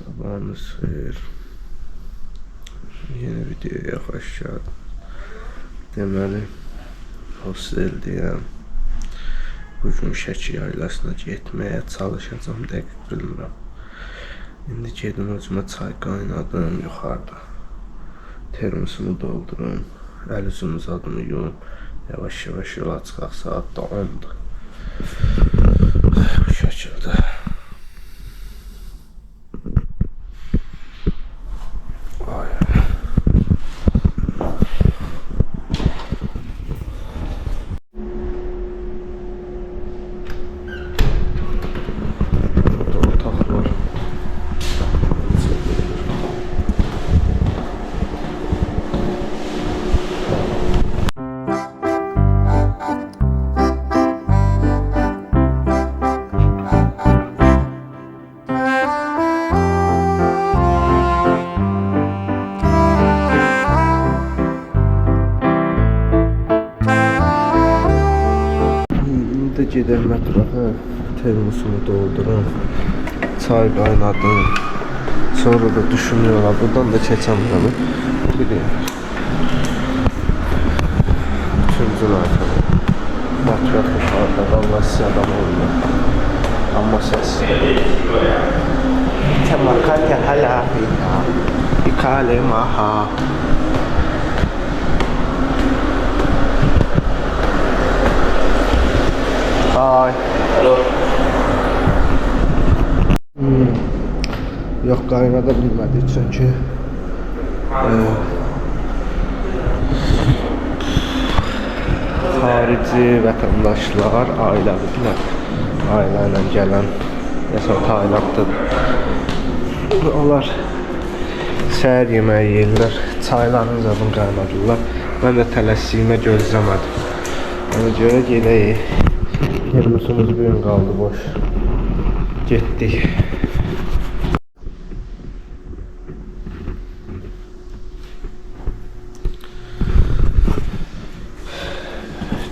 Sabahınız xeyir. Yeni videoya xoş geldin. Deməli, hosteldəyəm. Bugün Şəki yaylasına getməyə çalışacağım, dəqiq bilmirəm. İndi gedim özümə çay qaynadım yuxarıda. Termosumu doldurum, əl üzümü zadımı yuyum. Yavaş-yavaş yola çıxaq, saat da 10'dur. Bu şəkildə. Gedəm ətrafa, termosumu doldurum, çay qaynadım, sonra da düşünüyorlar, buradan da keçəmirəm, bilirəm. Üçüncü layıqım, matraq yuxarıda, Allah size adam olmuyor, amma səs. Təmakatə hələ ikale maha. Hi. Hello. Yok, qaynada bilmədik çünki xarici vətəndaşlar, ailəliklər, ailə ilə gələn məsələn Taylanddır. Onlar səhər yeməyi yeyirlər, çaylarını zadın qaynadırlar. Mən də tələsiyimə gözləmədim. Ona görə gedəyik. Termosumuz bir gün qaldı boş. Getdik.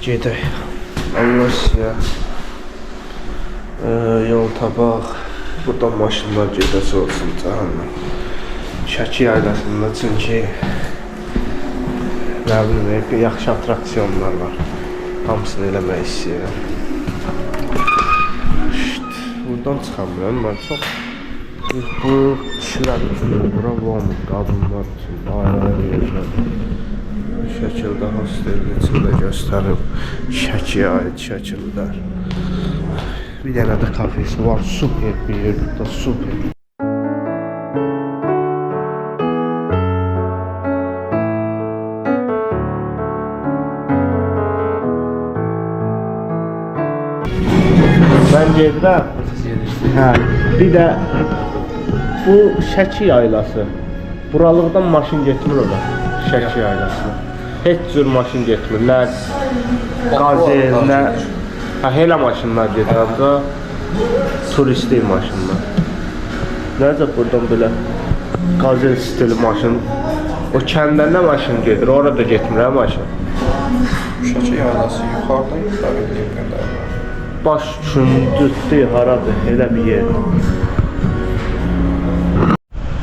Gedək. Allah sizə yol tapaq. Buradan maşınlar gedəsi olsun canım. Şəki yaylasında çünki nə bilim, yaxşı atraksiyonlar var. Hamısını eləmək istəyirəm. Buradan çıxamıram, mən çox bu kişilər üçün, bura olmur, qadınlar üçün, ayrı yerlər. Bu şəkildə hostelin içində göstərim, Şəkiyə aid şəkillər. Bir dənə də kafesi var, super bir yer, burada super. Ben gedirəm. Hə, bir də bu Şəki yaylası. Buralıqdan maşın getmir ola. Şəki yaylasına. Heç cür maşın getmir. Nə qazel, nə elə maşınlar gedir da. Turistik maşınlar. Necə buradan belə qazel stili maşın. O kəndən nə maşın gedir? Orada getmir maşın. Şəki yaylası yuxarıdan yuxarı gedir. Baş düşündürdü, haradır, elə bir yer.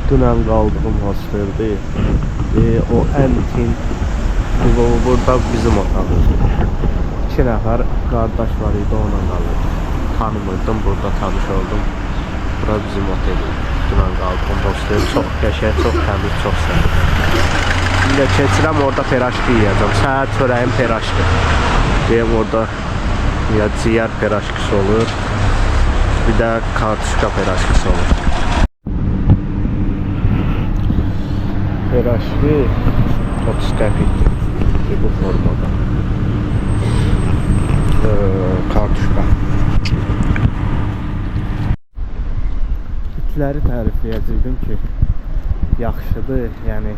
Dünən qaldığım hosteldə o ən tin bloğu burada bizim otağımız. 2 nəfər qardaş var idi, onunla qalırdı. Tanımırdım, burada tanış oldum. Bura bizim oteldir. Dünən qaldığım hostel çox qəşəng, çox təmiz, çox sərin. İndi keçirəm, orada peraşki yiyəcəm. Səhər çörəyim peraşki. Deyəm orada ya ciğer peraşkisi olur, bir de kartuşka peraşkisi olur. Peraşki 30 qəpikdir bu formada. Kartuşka. İtləri tərifləyəcəkdim ki, yaxşıdır, yəni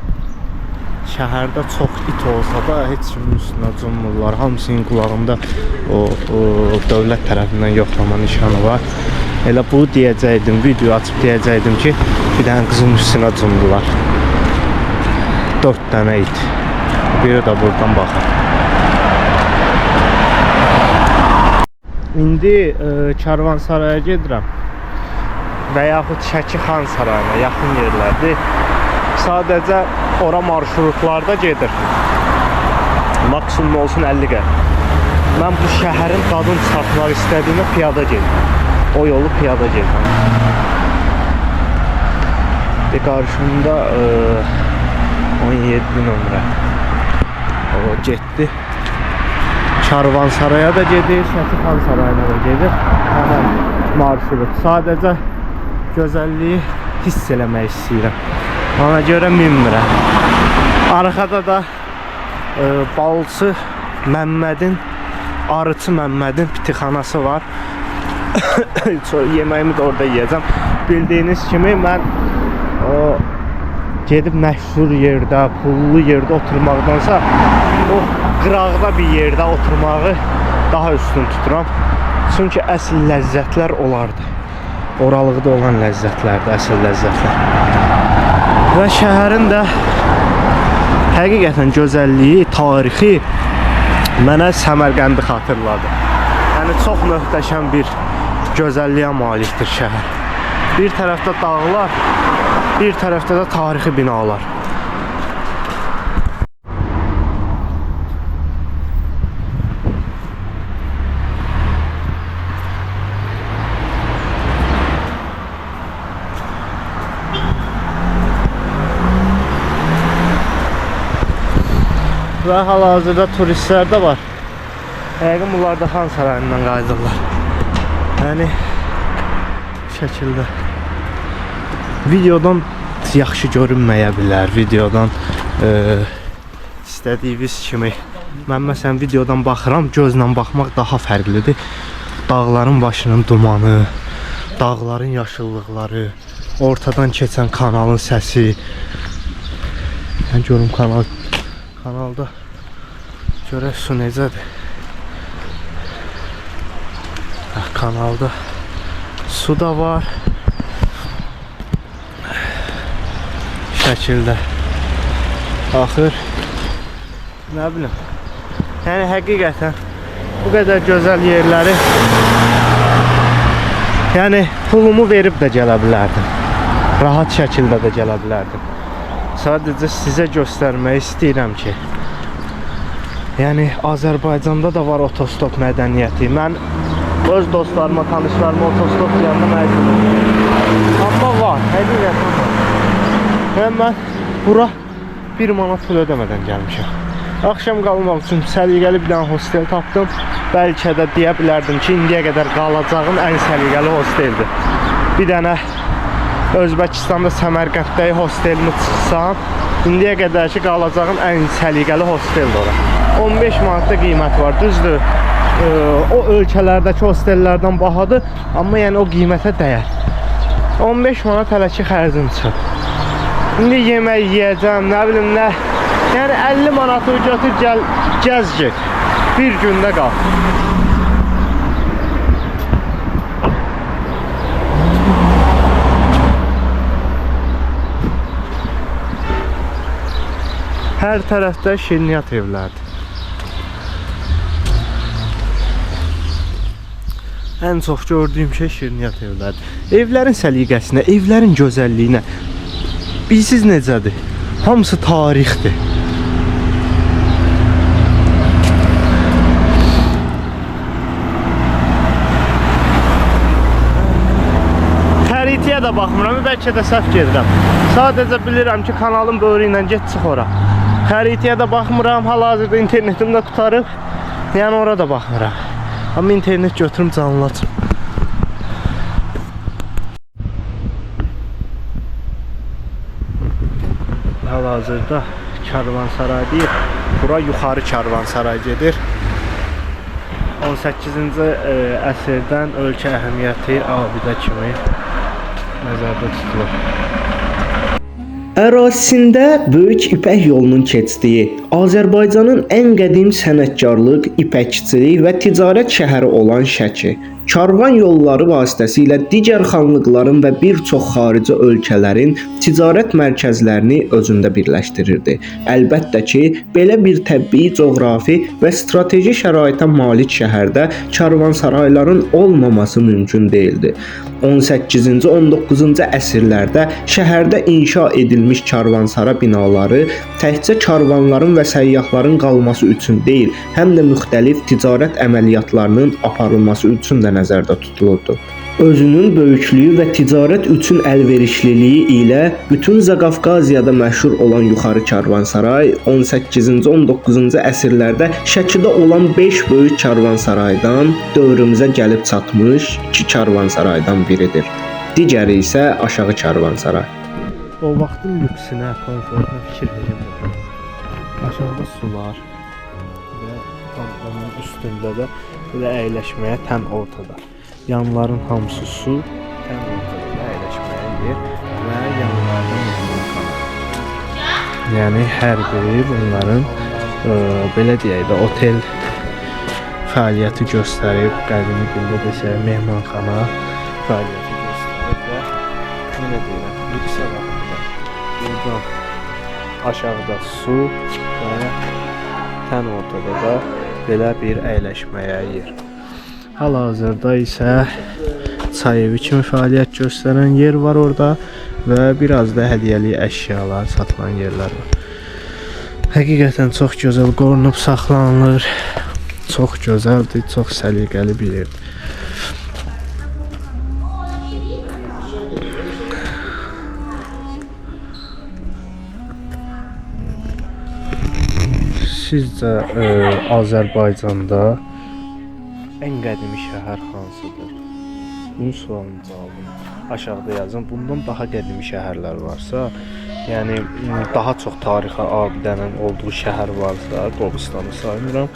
şəhərdə çox it olsa da heç kimin üstünə cümmurlar. Hamısının qulağında o dövlət tərəfindən yoxlama nişanı var. Elə bu deyəcəkdim, video açıb deyəcəkdim ki, bir dənə qızın üstünə cümmurlar. 4 dənə it. Biri də buradan baxır. İndi Karvansaraya gedirəm. və yaxud Şəki Xan Sarayına yaxın yerlərdir. Sadəcə ora marşrutlarda gedir. Maksimum olsun 50 qəpik. Mən bu şəhərin dadını çatmaq istədiyimə piyada gedirəm. O yolu piyada gedirəm. Bir qarşımda 17 nömrə. O getdi. Karvansaraya da gedir, Şəki Xan Sarayına da gedir. Həmən marşrut. Sadəcə gözəlliyi hiss eləmək istəyirəm. Ona görə minmirəm. Arxada da Balçı Məmmədin, Arıçı Məmmədin pitixanası var. Yeməyimi də orada yiyəcəm. Bildiyiniz kimi mən gedib məşhur yerdə, pullu yerdə oturmaqdansa o qıraqda bir yerdə oturmağı daha üstün tuturam. Çünki əsl ləzzətlər olardı. Oralıqda olan ləzzətlərdir, əsl ləzzətlər. Və şəhərin də həqiqətən gözəlliyi, tarixi mənə Səmərqəndi xatırladı. Yəni çox möhtəşəm bir gözəlliyə malikdir şəhər. Bir tərəfdə dağlar, bir tərəfdə də tarixi binalar. Və hal-hazırda turistlər də var. Yəqin bunlar da Xan Sarayından qayıdırlar. Yəni şəkildə videodan yaxşı görünməyə bilər. Videodan istədiyiniz kimi. Mən məsələn videodan baxıram, gözlə baxmaq daha fərqlidir. Dağların başının dumanı, dağların yaşıllıqları, ortadan keçən kanalın səsi. Yəni görüm kanalda görək su necədir. Kanalda su da var. Şəkildə axır. Nə bilim. Yəni həqiqətən bu qədər gözəl yerləri yəni pulumu verib də gələ bilərdim. Rahat şəkildə də gələ bilərdim. Sadəcə sizə göstərmək istəyirəm ki, yəni Azərbaycanda da var otostop mədəniyyəti. Mən öz dostlarıma, tanışlarıma otostop yanında məcburum. Amma var, həqiqətən var. Və mən bura 1 manat pul ödəmədən gəlmişəm. Axşam qalmaq üçün səliqəli bir dənə hostel tapdım. Bəlkə də deyə bilərdim ki, indiyə qədər qalacağım ən səliqəli hosteldir. Bir dənə Özbəkistanda Səmərqənddəki hostelimi çıxsam, indiyə qədər ki qalacağım ən səliqəli hosteldir ora. 15 manatda qiymət var, düzdür. O ölkələrdəki hostellərdən bahadır, amma yəni o qiymətə dəyər. 15 manat hələ ki xərcim çıxıb. İndi yemək yiyəcəm, nə bilim nə. Yəni 50 manatı götür gəl, gəz get. Bir gündə qal. Hər tərəfdə şirniyyat evlərdir. Ən çox gördüyüm şey şirniyyat evlərdir. Evlərin səliqəsinə, evlərin gözəlliyinə. Bilsiz necədir? Hamısı tarixdir. Xəritəyə də baxmıram, bəlkə də səhv gedirəm. Sadəcə bilirəm ki, kanalın böyrü ilə get çıx ora. Xəritəyə də baxmıram, hal-hazırda internetim də qutarıb. Yəni ora da baxmıram. Amma internet götürüm canlıcım. Hal-hazırda Karvansaray deyil, bura yuxarı Karvansaray gedir. 18-ci əsrdən ölkə əhəmiyyəti abidə kimi nəzərdə tutulur. Ərazisində Böyük İpək yolunun keçdiyi, Azərbaycanın ən qədim sənətkarlıq, ipəkçilik və ticarət şəhəri olan Şəki. Karvan yolları vasitəsilə digər xanlıqların və bir çox xarici ölkələrin ticarət mərkəzlərini özündə birləşdirirdi. Əlbəttə ki, belə bir təbii, coğrafi və strateji şəraitə malik şəhərdə karvansarayların olmaması mümkün değildi. 18-ci, 19-cu əsrlərdə şəhərdə inşa edilmiş karvansara binaları təkcə karvanların və səyyahların qalması üçün deyil, həm də müxtəlif ticarət əməliyyatlarının aparılması üçün də nəzərdə tutulurdu. Özünün böyüklüyü və ticarət üçün əlverişliliyi ilə bütün Zaqafqaziyada məşhur olan Yuxarı Karvansaray 18-ci, 19-cu əsrlərdə Şəkidə olan 5 böyük karvansaraydan dövrümüzə gəlib çatmış 2 karvansaraydan biridir. Digəri isə Aşağı Karvansaray. O vaxtın lüksinə, komfortuna fikir verilmirdi. Aşağıda sular və tam onun üstündə də belə əyləşməyə tən ortada. Yanların hamısı su, tən ortada da əyləşməyə yer və yanlarda mehmanxana. Yəni hər biri bunların belə deyək də otel fəaliyyəti göstərib, qədimi dildə desək mehmanxana fəaliyyəti göstərib və belə deyirəm, lüksə baxımda buradan aşağıda su və tən ortada da belə bir əyləşməyə yer. Hal-hazırda isə çay evi kimi fəaliyyət göstərən yer var orada və biraz da hədiyyəlik əşyalar satılan yerlər var. Həqiqətən çox gözəl qorunub saxlanılır. Çox gözəldir, çox səliqəli bir yerdir. Sizcə Azərbaycanda ən qədimi şəhər hansıdır? Bunun sualının cavabını aşağıda yazın. Bundan daha qədimi şəhərlər varsa, yəni daha çox tarixi abidənin olduğu şəhər varsa, Qobustanı saymıram,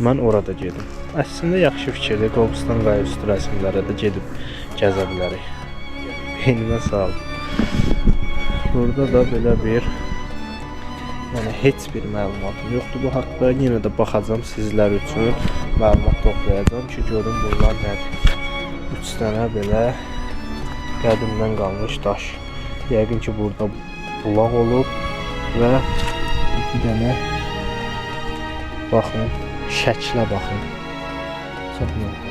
mən orada gedim. Əslində yaxşı fikirdir, Qobustan qayıqüstü rəsmlərə də gedib gəzə bilərik. Beynimə sağlık. Burada da belə bir heç bir məlumatım yoxdur bu haqda. Yenə də baxacağam sizlər üçün, məlumat toplayacağam ki, görün bunlar nədir. 3 dənə belə qədimdən qalmış daş. Yəqin ki, burada bulaq olub və bir dənə baxın, şəklə baxın. Çox möhtəşəm.